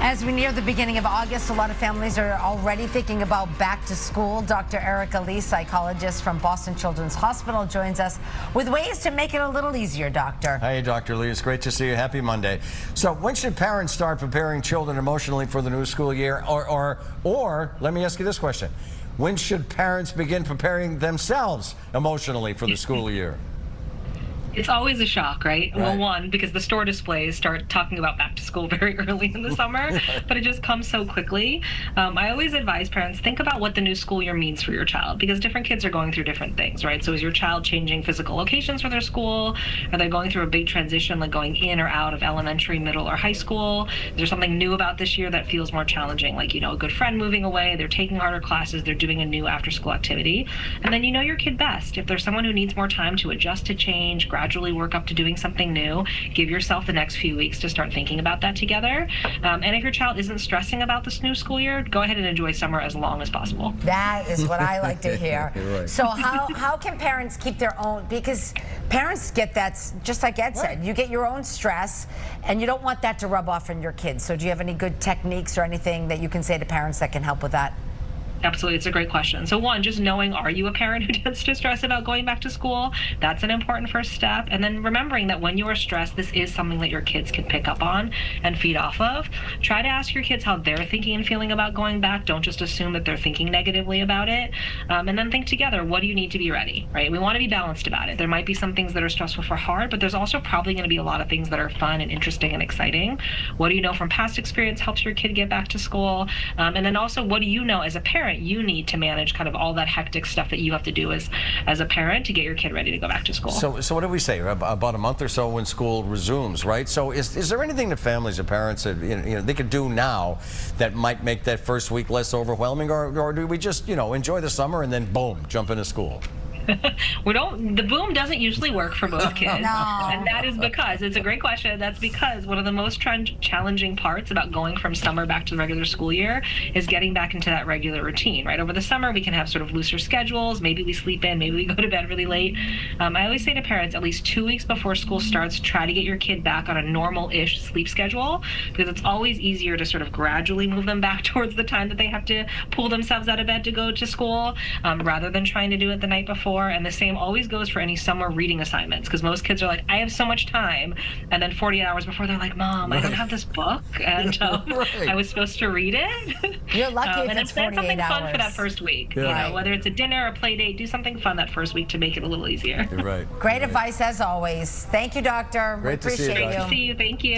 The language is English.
As we near the beginning of August, a lot of families are already thinking about back to school. Dr. Erica Lee, psychologist from Boston Children's Hospital, joins us with ways to make it a little easier, Doctor. Hey, Dr. Lee. It's great to see you. Happy Monday. So when should parents start preparing children emotionally for the new school year? Or let me ask you this question. When should parents begin preparing themselves emotionally for the school year? It's always a shock, right? Well, one, because the store displays start talking about back to school very early in the summer, but it just comes so quickly. I always advise parents, think about what the new school year means for your child, because different kids are going through different things, right? So is your child changing physical locations for their school? Are they going through a big transition, like going in or out of elementary, middle, or high school? Is there something new about this year that feels more challenging, like, a good friend moving away, they're taking harder classes, they're doing a new after-school activity? And then you know your kid best. If there's someone who needs more time to adjust to change, gradually work up to doing something new, give yourself the next few weeks to start thinking about that together. And if your child isn't stressing about this new school year, go ahead and enjoy summer as long as possible. That is what I like to hear. Right. So how can parents keep their own, because parents get that, just like Ed said, you get your own stress and you don't want that to rub off on your kids. So do you have any good techniques or anything that you can say to parents that can help with that? Absolutely, it's a great question. So one, just knowing, are you a parent who tends to stress about going back to school? That's an important first step. And then remembering that when you are stressed, this is something that your kids can pick up on and feed off of. Try to ask your kids how they're thinking and feeling about going back. Don't just assume that they're thinking negatively about it. And then think together, what do you need to be ready, right? We want to be balanced about it. There might be some things that are stressful for hard, but there's also probably going to be a lot of things that are fun and interesting and exciting. What do you know from past experience helps your kid get back to school? And then also, what do you know as a parent you need to manage kind of all that hectic stuff that you have to do as a parent to get your kid ready to go back to school. So what do we say? About a month or so when school resumes, right? So is there anything that families or parents that they could do now that might make that first week less overwhelming, or do we just enjoy the summer and then boom, jump into school? The boom doesn't usually work for most kids. No. And that is because, it's a great question, that's because one of the most challenging parts about going from summer back to the regular school year is getting back into that regular routine, right? Over the summer, we can have sort of looser schedules. Maybe we sleep in, maybe we go to bed really late. I always say to parents, at least 2 weeks before school starts, try to get your kid back on a normal-ish sleep schedule, because it's always easier to sort of gradually move them back towards the time that they have to pull themselves out of bed to go to school, rather than trying to do it the night before. And the same always goes for any summer reading assignments, because most kids are like, I have so much time, and then 48 hours before they're like, Mom, I don't have this book, and I was supposed to read it. You're lucky if and it's then plan 48 something hours. fun for that first week. Whether it's a dinner or a play date, do something fun that first week to make it a little easier. You're right. Great advice as always. Thank you, Doctor. Great to see you, Appreciate Doctor. Great to see you. Thank you.